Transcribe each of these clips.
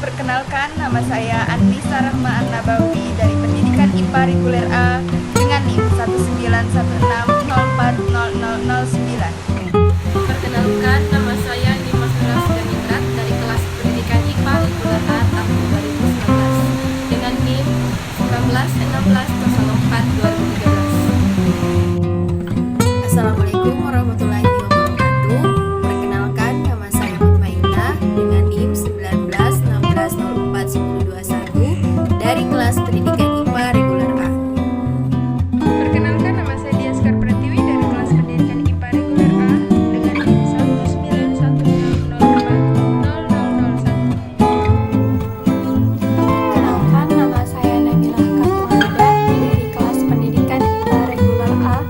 Perkenalkan, nama saya Annisa Rahma An-Nabawi dari Pendidikan IPA Reguler A dengan NIM 19160400009. Perkenalkan, nama saya Dimas Nuras Ganindrat dari kelas Pendidikan IPA Reguler A tahun 2019 dengan NIM 1916042013. Assalamualaikum warahmatullahi wabarakatuh. Perkenalkan, nama saya Mutmainah dengan NIM 1916041021 dari kelas Pendidikan IPA Reguler A. Perkenalkan, nama saya Diaskar Pratiwi dari kelas Pendidikan IPA Reguler A dengan NIM 191600001. Kenalkan, nama saya Nabilah Katrulada dari kelas Pendidikan IPA Reguler A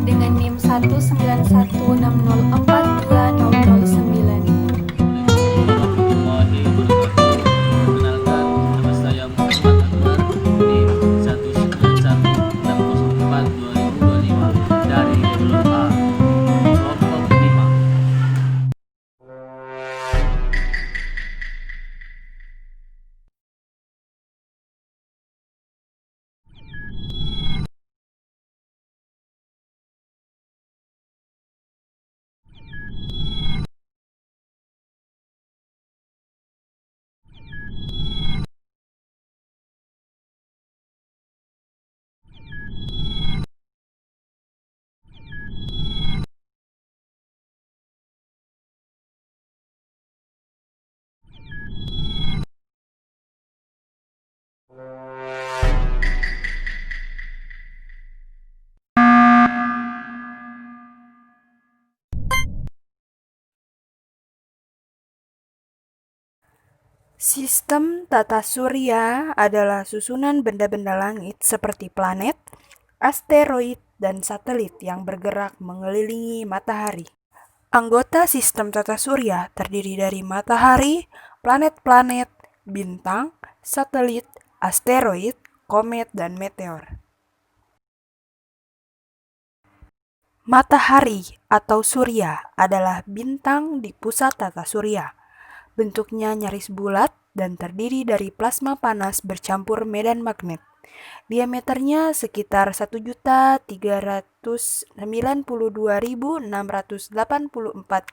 dengan NIM 19160420009. Warahmatullahi wabarakatuh. Perkenalkan, nama saya Muhammad Anwar, NIM 19160400025 dari Reguler A, kelompok 5. Sistem tata surya adalah susunan benda-benda langit seperti planet, asteroid, dan satelit yang bergerak mengelilingi matahari. Anggota sistem tata surya terdiri dari matahari, planet-planet, bintang, satelit, asteroid, komet, dan meteor. Matahari atau surya adalah bintang di pusat tata surya. Bentuknya nyaris bulat dan terdiri dari plasma panas bercampur medan magnet. Diameternya sekitar 1.392.684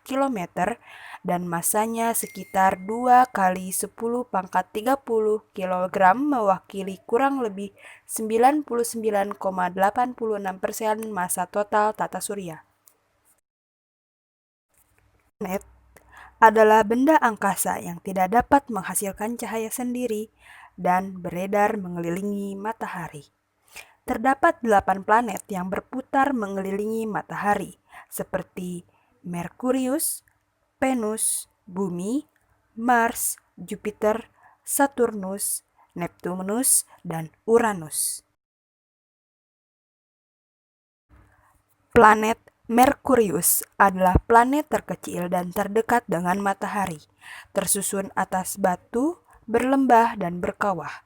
km dan masanya sekitar 2 kali 10 pangkat 30 kg mewakili kurang lebih 99,86% massa total tata surya. Planet adalah benda angkasa yang tidak dapat menghasilkan cahaya sendiri dan beredar mengelilingi matahari. Terdapat 8 planet yang berputar mengelilingi matahari, seperti Merkurius, Venus, Bumi, Mars, Jupiter, Saturnus, Neptunus, dan Uranus. Planet Merkurius adalah planet terkecil dan terdekat dengan matahari, tersusun atas batu, berlembah, dan berkawah.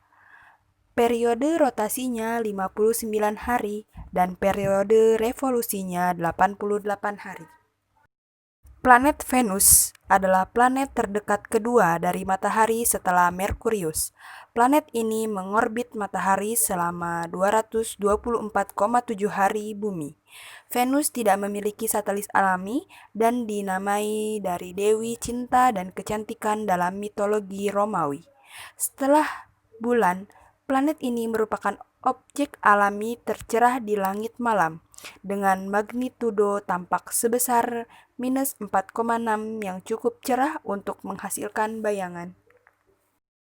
Periode rotasinya 59 hari dan periode revolusinya 88 hari. Planet Venus adalah planet terdekat kedua dari matahari setelah Merkurius. Planet ini mengorbit matahari selama 224,7 hari bumi. Venus tidak memiliki satelit alami dan dinamai dari dewi cinta dan kecantikan dalam mitologi Romawi. Setelah bulan, planet ini merupakan objek alami tercerah di langit malam, dengan magnitudo tampak sebesar minus 4,6 yang cukup cerah untuk menghasilkan bayangan.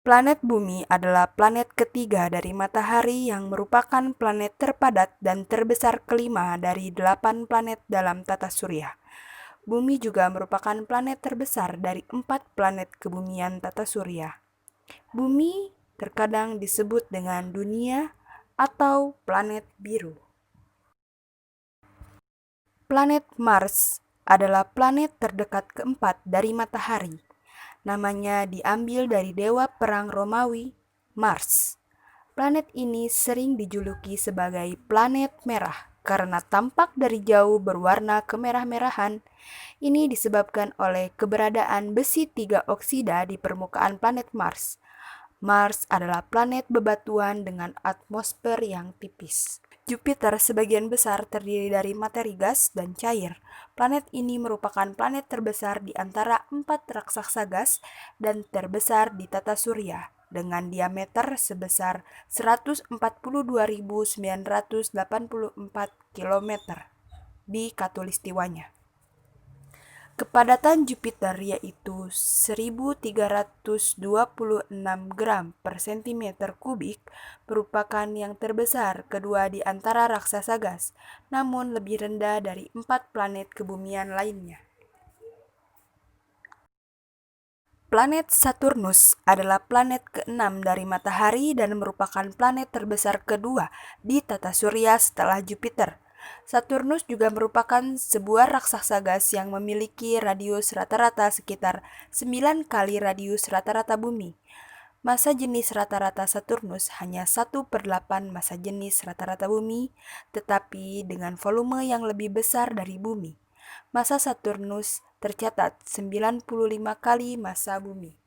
Planet Bumi adalah planet ketiga dari matahari yang merupakan planet terpadat dan terbesar kelima dari 8 planet dalam tata surya. Bumi juga merupakan planet terbesar dari 4 planet kebumian tata surya. Bumi terkadang disebut dengan dunia atau planet biru. Planet Mars adalah planet terdekat keempat dari matahari. Namanya diambil dari dewa perang Romawi, Mars. Planet ini sering dijuluki sebagai planet merah karena tampak dari jauh berwarna kemerah-merahan. Ini disebabkan oleh keberadaan besi 3 oksida di permukaan planet Mars. Mars adalah planet bebatuan dengan atmosfer yang tipis. Jupiter sebagian besar terdiri dari materi gas dan cair. Planet ini merupakan planet terbesar di antara 4 raksasa gas dan terbesar di tata surya, dengan diameter sebesar 142.984 km di khatulistiwanya. Kepadatan Jupiter yaitu 1.326 gram per cm kubik merupakan yang terbesar kedua di antara raksasa gas, namun lebih rendah dari 4 planet kebumian lainnya. Planet Saturnus adalah planet ke-6 dari Matahari dan merupakan planet terbesar kedua di tata surya setelah Jupiter. Saturnus juga merupakan sebuah raksasa gas yang memiliki radius rata-rata sekitar 9 kali radius rata-rata bumi. Massa jenis rata-rata Saturnus hanya 1/8 massa jenis rata-rata bumi, tetapi dengan volume yang lebih besar dari bumi. Massa Saturnus tercatat 95 kali massa bumi.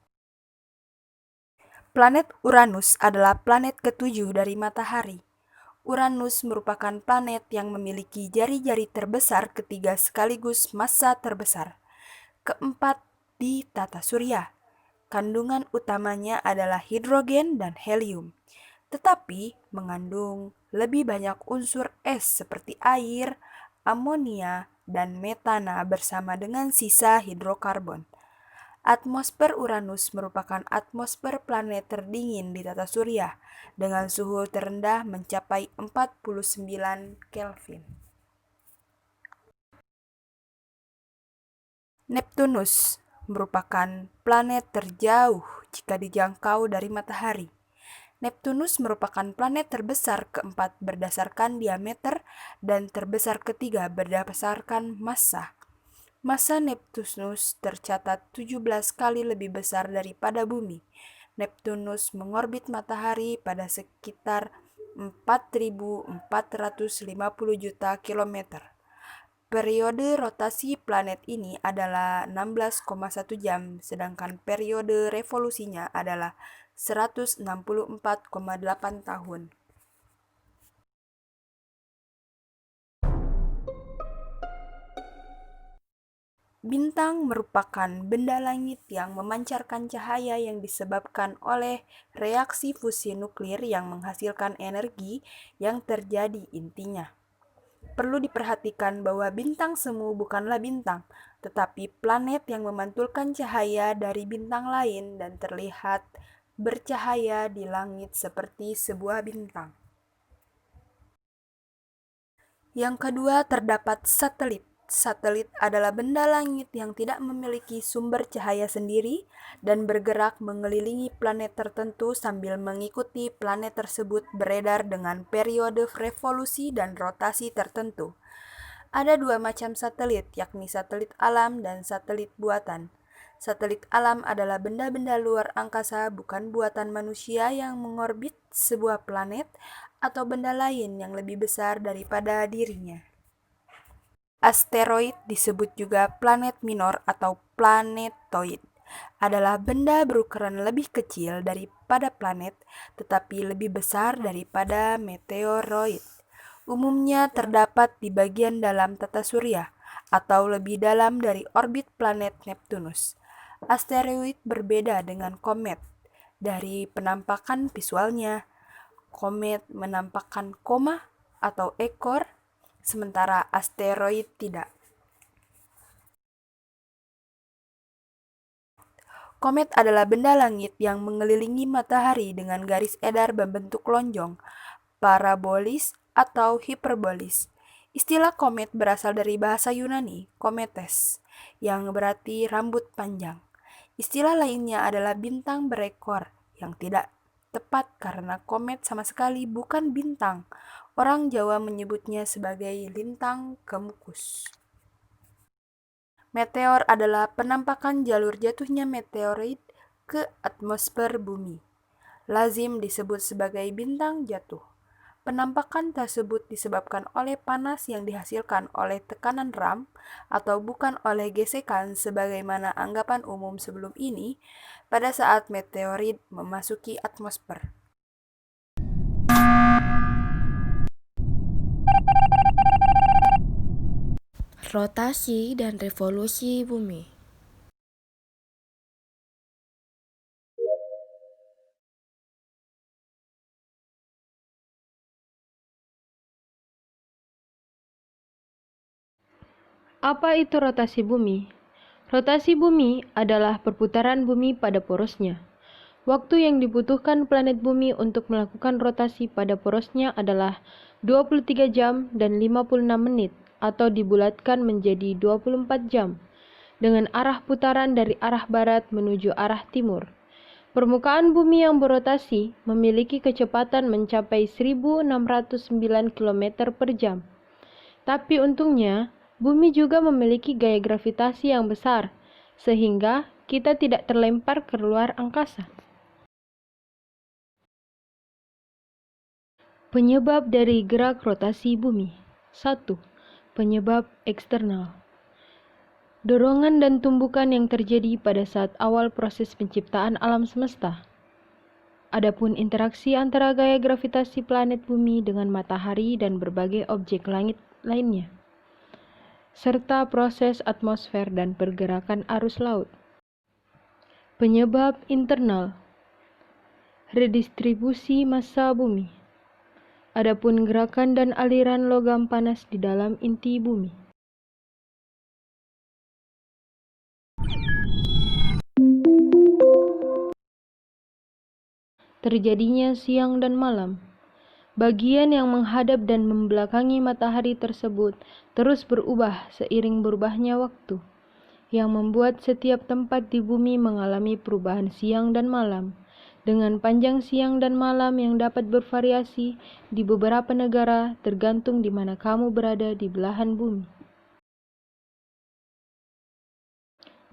Planet Uranus adalah planet ke-7 dari Matahari. Uranus merupakan planet yang memiliki jari-jari terbesar ketiga sekaligus massa terbesar, keempat di tata surya. Kandungan utamanya adalah hidrogen dan helium, tetapi mengandung lebih banyak unsur es seperti air, amonia, dan metana bersama dengan sisa hidrokarbon. Atmosfer Uranus merupakan atmosfer planet terdingin di tata surya dengan suhu terendah mencapai 49 Kelvin. Neptunus merupakan planet terjauh jika dijangkau dari Matahari. Neptunus merupakan planet terbesar keempat berdasarkan diameter dan terbesar ketiga berdasarkan massa. Massa Neptunus tercatat 17 kali lebih besar daripada bumi. Neptunus mengorbit Matahari pada sekitar 4.450 juta kilometer. Periode rotasi planet ini adalah 16,1 jam, sedangkan periode revolusinya adalah 164,8 tahun. Bintang merupakan benda langit yang memancarkan cahaya yang disebabkan oleh reaksi fusi nuklir yang menghasilkan energi yang terjadi intinya. Perlu diperhatikan bahwa bintang semu bukanlah bintang, tetapi planet yang memantulkan cahaya dari bintang lain dan terlihat bercahaya di langit seperti sebuah bintang. Yang kedua, terdapat satelit. Satelit adalah benda langit yang tidak memiliki sumber cahaya sendiri dan bergerak mengelilingi planet tertentu sambil mengikuti planet tersebut beredar dengan periode revolusi dan rotasi tertentu. Ada 2 macam satelit, yakni satelit alam dan satelit buatan. Satelit alam adalah benda-benda luar angkasa bukan buatan manusia yang mengorbit sebuah planet atau benda lain yang lebih besar daripada dirinya. Asteroid disebut juga planet minor atau planetoid. Adalah benda berukuran lebih kecil daripada planet, tetapi lebih besar daripada meteoroid. Umumnya terdapat di bagian dalam tata surya, atau lebih dalam dari orbit planet Neptunus. Asteroid berbeda dengan komet. Dari penampakan visualnya, komet menampakkan koma atau ekor, sementara asteroid tidak. Komet adalah benda langit yang mengelilingi matahari dengan garis edar berbentuk lonjong, parabolis atau hiperbolis. Istilah komet berasal dari bahasa Yunani, kometes, yang berarti rambut panjang. Istilah lainnya adalah bintang berekor, yang tidak tepat karena komet sama sekali bukan bintang. Orang Jawa menyebutnya sebagai lintang kemukus. Meteor adalah penampakan jalur jatuhnya meteoroid ke atmosfer bumi. Lazim disebut sebagai bintang jatuh. Penampakan tersebut disebabkan oleh panas yang dihasilkan oleh tekanan ram atau bukan oleh gesekan sebagaimana anggapan umum sebelum ini pada saat meteorit memasuki atmosfer. Rotasi dan revolusi bumi. Apa itu rotasi bumi? Rotasi bumi adalah perputaran bumi pada porosnya. Waktu yang dibutuhkan planet bumi untuk melakukan rotasi pada porosnya adalah 23 jam dan 56 menit atau dibulatkan menjadi 24 jam dengan arah putaran dari arah barat menuju arah timur. Permukaan bumi yang berotasi memiliki kecepatan mencapai 1609 km per jam. Tapi untungnya, bumi juga memiliki gaya gravitasi yang besar, sehingga kita tidak terlempar ke luar angkasa. Penyebab dari gerak rotasi bumi. 1. Penyebab eksternal. Dorongan dan tumbukan yang terjadi pada saat awal proses penciptaan alam semesta. Adapun interaksi antara gaya gravitasi planet bumi dengan matahari dan berbagai objek langit lainnya, serta proses atmosfer dan pergerakan arus laut. Penyebab internal. Redistribusi massa bumi. Adapun gerakan dan aliran logam panas di dalam inti bumi. Terjadinya siang dan malam. Bagian yang menghadap dan membelakangi matahari tersebut terus berubah seiring berubahnya waktu, yang membuat setiap tempat di bumi mengalami perubahan siang dan malam, dengan panjang siang dan malam yang dapat bervariasi di beberapa negara tergantung di mana kamu berada di belahan bumi.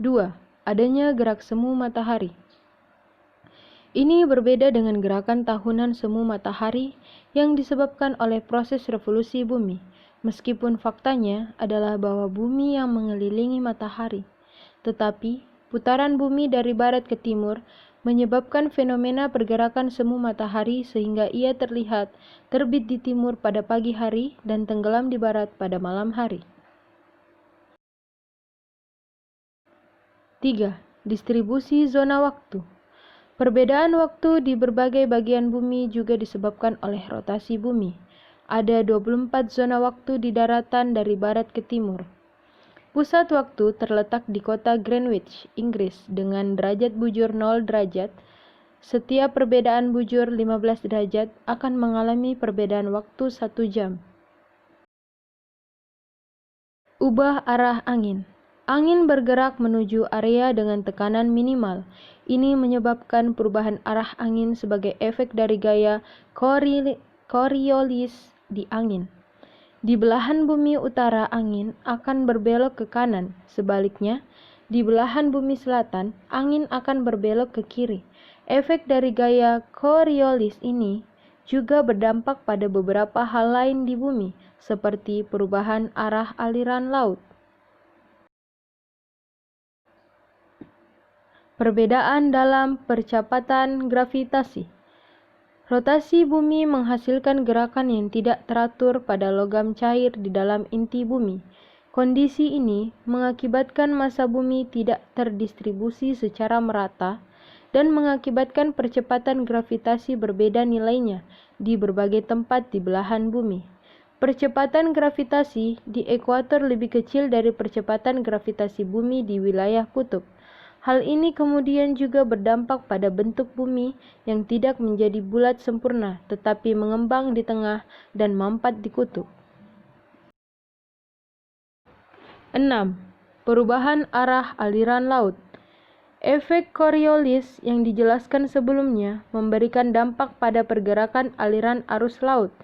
2. Adanya gerak semu matahari. Ini berbeda dengan gerakan tahunan semu matahari yang disebabkan oleh proses revolusi bumi, meskipun faktanya adalah bahwa bumi yang mengelilingi matahari. Tetapi, putaran bumi dari barat ke timur menyebabkan fenomena pergerakan semu matahari sehingga ia terlihat terbit di timur pada pagi hari dan tenggelam di barat pada malam hari. 3. Distribusi zona waktu. Perbedaan waktu di berbagai bagian bumi juga disebabkan oleh rotasi bumi. Ada 24 zona waktu di daratan dari barat ke timur. Pusat waktu terletak di kota Greenwich, Inggris, dengan derajat bujur 0 derajat. Setiap perbedaan bujur 15 derajat akan mengalami perbedaan waktu 1 jam. Ubah arah angin. Angin bergerak menuju area dengan tekanan minimal. Ini menyebabkan perubahan arah angin sebagai efek dari gaya Coriolis di angin. Di belahan bumi utara angin akan berbelok ke kanan, sebaliknya di belahan bumi selatan angin akan berbelok ke kiri. Efek dari gaya Coriolis ini juga berdampak pada beberapa hal lain di bumi, seperti perubahan arah aliran laut. Perbedaan dalam percepatan gravitasi. Rotasi bumi menghasilkan gerakan yang tidak teratur pada logam cair di dalam inti bumi. Kondisi ini mengakibatkan massa bumi tidak terdistribusi secara merata dan mengakibatkan percepatan gravitasi berbeda nilainya di berbagai tempat di belahan bumi. Percepatan gravitasi di ekuator lebih kecil dari percepatan gravitasi bumi di wilayah kutub. Hal ini kemudian juga berdampak pada bentuk bumi yang tidak menjadi bulat sempurna tetapi mengembang di tengah dan mampat di kutub. 6. Perubahan arah aliran laut. Efek Coriolis yang dijelaskan sebelumnya memberikan dampak pada pergerakan aliran arus laut.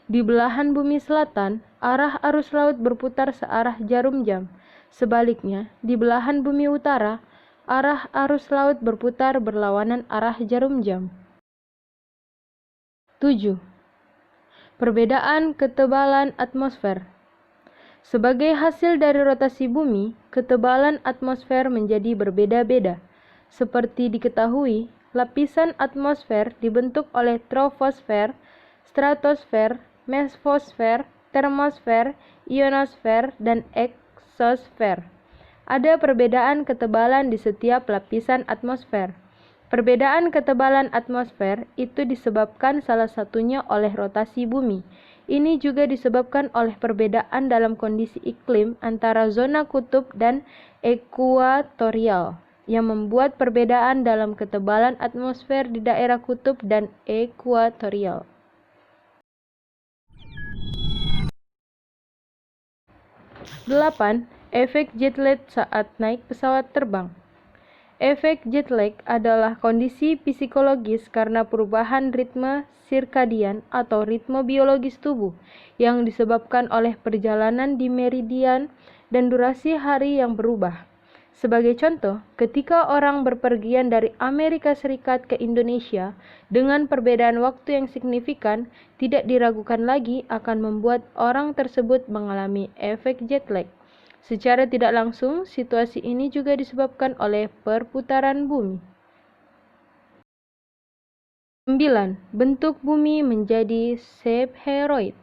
Di belahan bumi selatan, arah arus laut berputar searah jarum jam. Sebaliknya, di belahan bumi utara, arah arus laut berputar berlawanan arah jarum jam. 7. Perbedaan ketebalan atmosfer. Sebagai hasil dari rotasi bumi, ketebalan atmosfer menjadi berbeda-beda. Seperti diketahui, lapisan atmosfer dibentuk oleh troposfer, stratosfer, mesosfer, termosfer, ionosfer, dan eksosfer. Ada perbedaan ketebalan di setiap lapisan atmosfer. Perbedaan ketebalan atmosfer itu disebabkan salah satunya oleh rotasi bumi. Ini juga disebabkan oleh perbedaan dalam kondisi iklim antara zona kutub dan ekuatorial, yang membuat perbedaan dalam ketebalan atmosfer di daerah kutub dan ekuatorial. Delapan, efek jet lag saat naik pesawat terbang. Efek jet lag adalah kondisi psikologis karena perubahan ritme sirkadian atau ritme biologis tubuh yang disebabkan oleh perjalanan di meridian dan durasi hari yang berubah. Sebagai contoh, ketika orang berpergian dari Amerika Serikat ke Indonesia dengan perbedaan waktu yang signifikan, tidak diragukan lagi akan membuat orang tersebut mengalami efek jet lag. Secara tidak langsung, situasi ini juga disebabkan oleh perputaran bumi. 9. Bentuk bumi menjadi spheroid.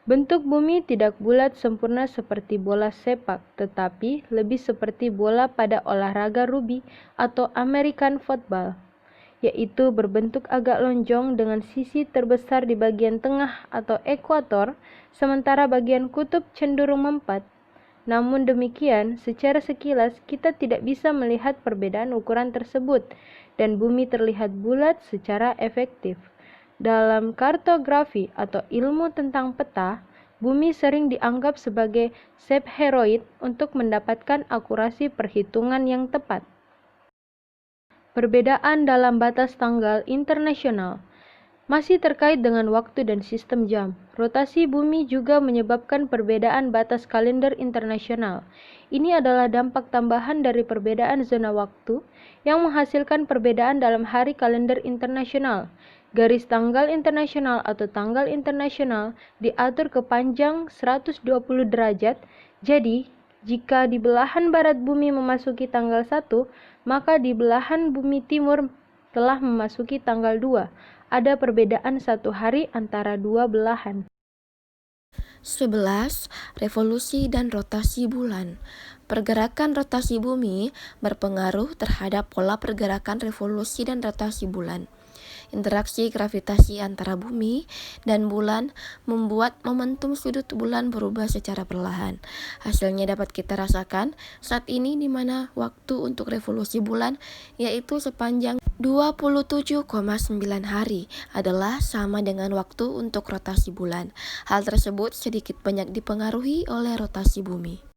Bentuk bumi tidak bulat sempurna seperti bola sepak, tetapi lebih seperti bola pada olahraga rugby atau American football, yaitu berbentuk agak lonjong dengan sisi terbesar di bagian tengah atau ekuator, sementara bagian kutub cenderung mempat. Namun demikian, secara sekilas kita tidak bisa melihat perbedaan ukuran tersebut dan bumi terlihat bulat secara efektif. Dalam kartografi atau ilmu tentang peta, bumi sering dianggap sebagai spheroid untuk mendapatkan akurasi perhitungan yang tepat. Perbedaan dalam batas tanggal internasional. Masih terkait dengan waktu dan sistem jam, rotasi bumi juga menyebabkan perbedaan batas kalender internasional. Ini adalah dampak tambahan dari perbedaan zona waktu yang menghasilkan perbedaan dalam hari kalender internasional. Garis tanggal internasional atau tanggal internasional diatur ke panjang 120 derajat, jadi jika di belahan barat bumi memasuki tanggal 1, maka di belahan bumi timur telah memasuki tanggal 2. Ada perbedaan 1 hari antara dua belahan. 11. Revolusi dan rotasi bulan. Pergerakan rotasi bumi berpengaruh terhadap pola pergerakan revolusi dan rotasi bulan. Interaksi gravitasi antara bumi dan bulan membuat momentum sudut bulan berubah secara perlahan. Hasilnya dapat kita rasakan saat ini di mana waktu untuk revolusi bulan yaitu sepanjang 27,9 hari adalah sama dengan waktu untuk rotasi bulan. Hal tersebut sedikit banyak dipengaruhi oleh rotasi bumi.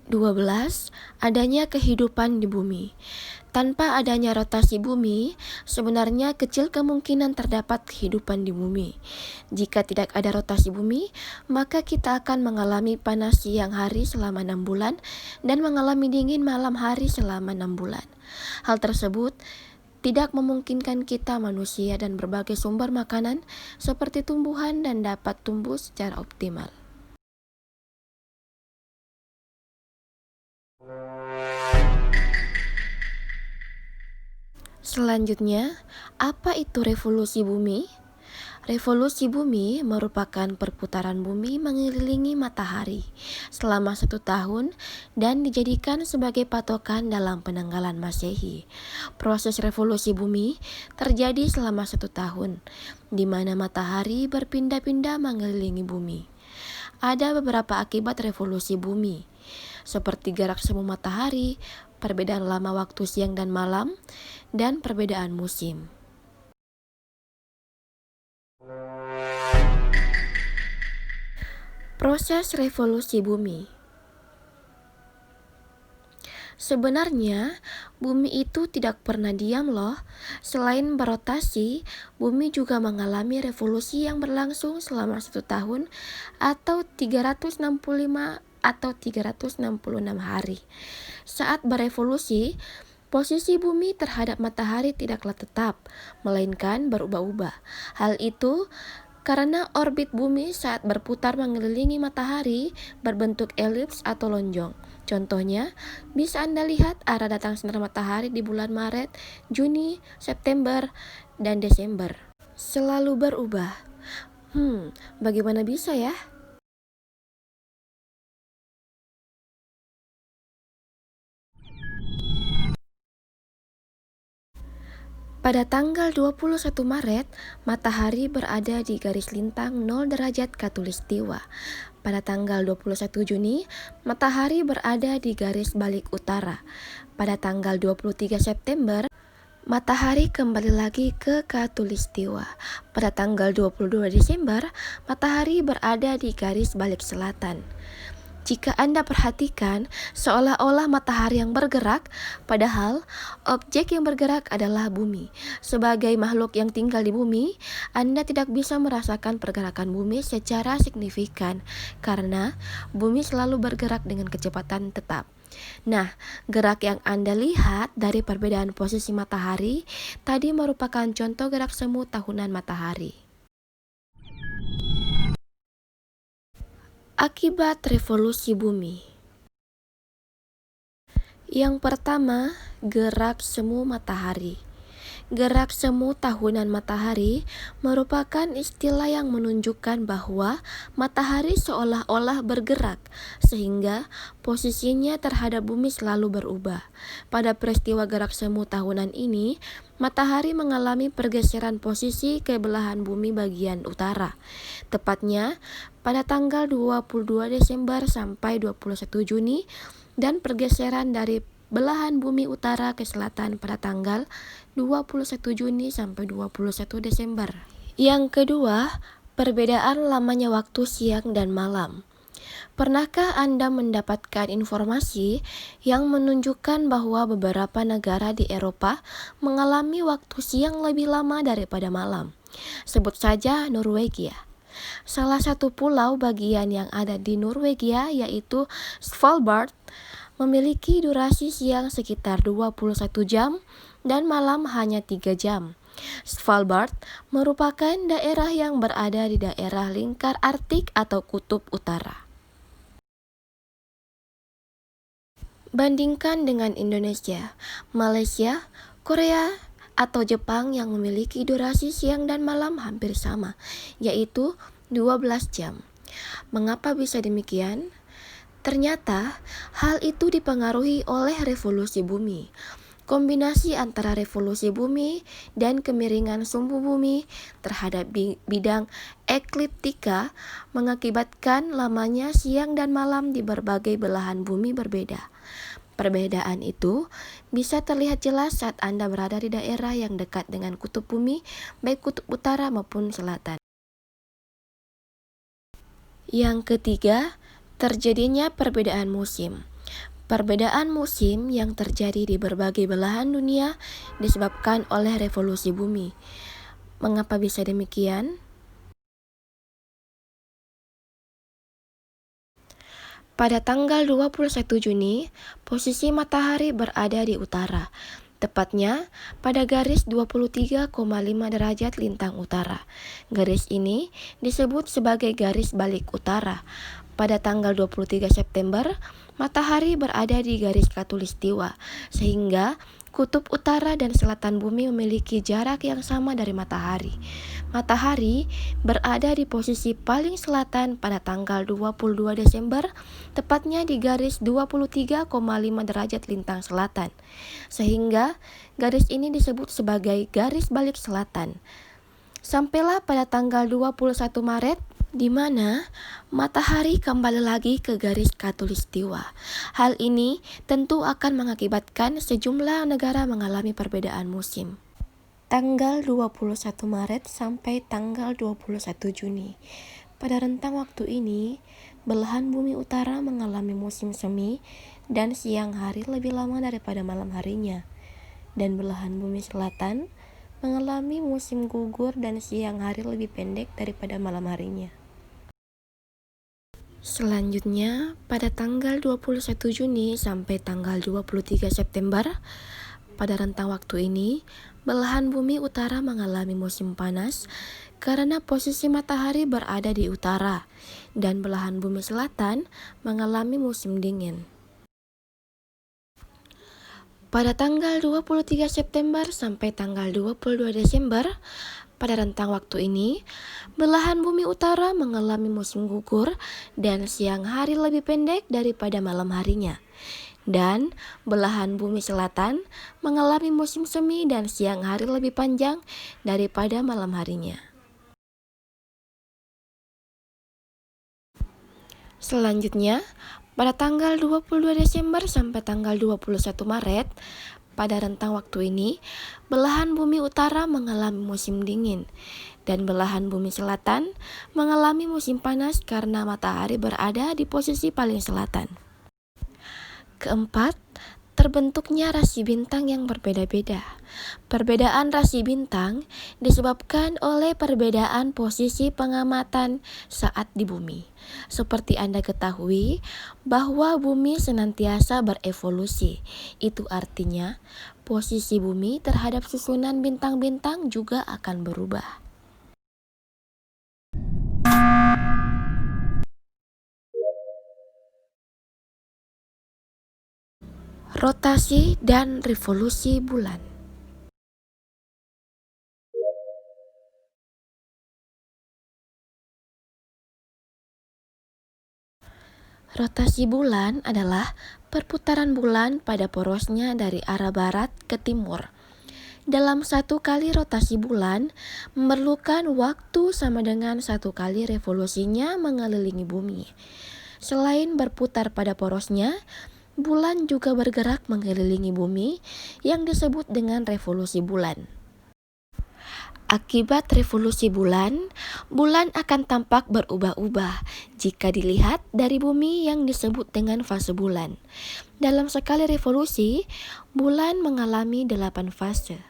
12. Adanya kehidupan di bumi. Tanpa adanya rotasi bumi, sebenarnya kecil kemungkinan terdapat kehidupan di bumi. Jika tidak ada rotasi bumi, maka kita akan mengalami panas siang hari selama 6 bulan dan mengalami dingin malam hari selama 6 bulan. Hal tersebut tidak memungkinkan kita manusia dan berbagai sumber makanan seperti tumbuhan dan dapat tumbuh secara optimal. Selanjutnya, apa itu revolusi bumi? Revolusi bumi merupakan perputaran bumi mengelilingi matahari selama 1 tahun dan dijadikan sebagai patokan dalam penanggalan Masehi. Proses revolusi bumi terjadi selama 1 tahun, di mana matahari berpindah-pindah mengelilingi bumi. Ada beberapa akibat revolusi bumi, seperti gerak semu matahari, perbedaan lama waktu siang dan malam, dan perbedaan musim. Proses revolusi bumi. Sebenarnya, bumi itu tidak pernah diam loh. Selain berotasi, bumi juga mengalami revolusi yang berlangsung selama 1 tahun atau 365 atau 366 hari. Saat berevolusi, Posisi bumi terhadap matahari tidaklah tetap, melainkan berubah-ubah. Hal itu karena orbit bumi saat berputar mengelilingi matahari berbentuk elips atau lonjong. Contohnya, bisa Anda lihat arah datang sinar matahari di bulan Maret, Juni, September, dan Desember. Selalu berubah. Bagaimana bisa ya? Pada tanggal 21 Maret, matahari berada di garis lintang 0 derajat khatulistiwa. Pada tanggal 21 Juni, matahari berada di garis balik utara. Pada tanggal 23 September, matahari kembali lagi ke khatulistiwa. Pada tanggal 22 Desember, matahari berada di garis balik selatan. Jika Anda perhatikan, seolah-olah matahari yang bergerak, padahal objek yang bergerak adalah bumi. Sebagai makhluk yang tinggal di bumi, Anda tidak bisa merasakan pergerakan bumi secara signifikan, karena bumi selalu bergerak dengan kecepatan tetap. Nah, gerak yang Anda lihat dari perbedaan posisi matahari tadi merupakan contoh gerak semu tahunan matahari. Akibat revolusi bumi. Yang pertama, gerak semu matahari. Gerak semu tahunan matahari merupakan istilah yang menunjukkan bahwa matahari seolah-olah bergerak, sehingga posisinya terhadap bumi selalu berubah. Pada peristiwa gerak semu tahunan ini, matahari mengalami pergeseran posisi ke belahan bumi bagian utara. Tepatnya pada tanggal 22 Desember sampai 21 Juni, dan pergeseran dari belahan bumi utara ke selatan pada tanggal 21 Juni sampai 21 Desember. Yang kedua, perbedaan lamanya waktu siang dan malam. Pernahkah Anda mendapatkan informasi yang menunjukkan bahwa beberapa negara di Eropa mengalami waktu siang lebih lama daripada malam? Sebut saja Norwegia. Salah satu pulau bagian yang ada di Norwegia, yaitu Svalbard, memiliki durasi siang sekitar 21 jam dan malam hanya 3 jam. Svalbard merupakan daerah yang berada di daerah lingkar Arktik atau kutub utara. Bandingkan dengan Indonesia, Malaysia, Korea, atau Jepang yang memiliki durasi siang dan malam hampir sama, yaitu 12 jam. Mengapa bisa demikian? Ternyata hal itu dipengaruhi oleh revolusi bumi. Kombinasi antara revolusi bumi dan kemiringan sumbu bumi terhadap bidang ekliptika mengakibatkan lamanya siang dan malam di berbagai belahan bumi berbeda. Perbedaan itu bisa terlihat jelas saat Anda berada di daerah yang dekat dengan kutub bumi, baik kutub utara maupun selatan. Yang ketiga, terjadinya perbedaan musim. Perbedaan musim yang terjadi di berbagai belahan dunia disebabkan oleh revolusi bumi. Mengapa bisa demikian? Pada tanggal 21 Juni, posisi matahari berada di utara, tepatnya pada garis 23,5 derajat lintang utara. Garis ini disebut sebagai garis balik utara. Pada tanggal 23 September, matahari berada di garis khatulistiwa, sehingga kutub utara dan selatan bumi memiliki jarak yang sama dari matahari. Matahari berada di posisi paling selatan pada tanggal 22 Desember, tepatnya di garis 23,5 derajat lintang selatan, sehingga garis ini disebut sebagai garis balik selatan. Sampailah pada tanggal 21 Maret, di mana matahari kembali lagi ke garis khatulistiwa. Hal ini tentu akan mengakibatkan sejumlah negara mengalami perbedaan musim. Tanggal 21 Maret sampai tanggal 21 Juni. Pada rentang waktu ini, belahan bumi utara mengalami musim semi dan siang hari lebih lama daripada malam harinya. Dan belahan bumi selatan mengalami musim gugur dan siang hari lebih pendek daripada malam harinya. Selanjutnya, pada tanggal 21 Juni sampai tanggal 23 September, Pada rentang waktu ini, belahan bumi utara mengalami musim panas karena posisi matahari berada di utara, dan belahan bumi selatan mengalami musim dingin. Pada tanggal 23 September sampai tanggal 22 Desember, pada rentang waktu ini, belahan bumi utara mengalami musim gugur dan siang hari lebih pendek daripada malam harinya. Dan belahan bumi selatan mengalami musim semi dan siang hari lebih panjang daripada malam harinya. Selanjutnya, pada tanggal 22 Desember sampai tanggal 21 Maret, pada rentang waktu ini, belahan bumi utara mengalami musim dingin, dan belahan bumi selatan mengalami musim panas karena matahari berada di posisi paling selatan. Keempat, terbentuknya rasi bintang yang berbeda-beda. Perbedaan rasi bintang disebabkan oleh perbedaan posisi pengamatan saat di bumi. Seperti Anda ketahui bahwa bumi senantiasa berevolusi. Itu artinya posisi bumi terhadap susunan bintang-bintang juga akan berubah. Rotasi dan revolusi bulan. Rotasi bulan adalah perputaran bulan pada porosnya dari arah barat ke timur. Dalam satu kali rotasi bulan memerlukan waktu sama dengan satu kali revolusinya mengelilingi bumi. Selain berputar pada porosnya, bulan juga bergerak mengelilingi bumi yang disebut dengan revolusi bulan. Akibat revolusi bulan, bulan akan tampak berubah-ubah jika dilihat dari bumi yang disebut dengan fase bulan. Dalam sekali revolusi, bulan mengalami 8 fase.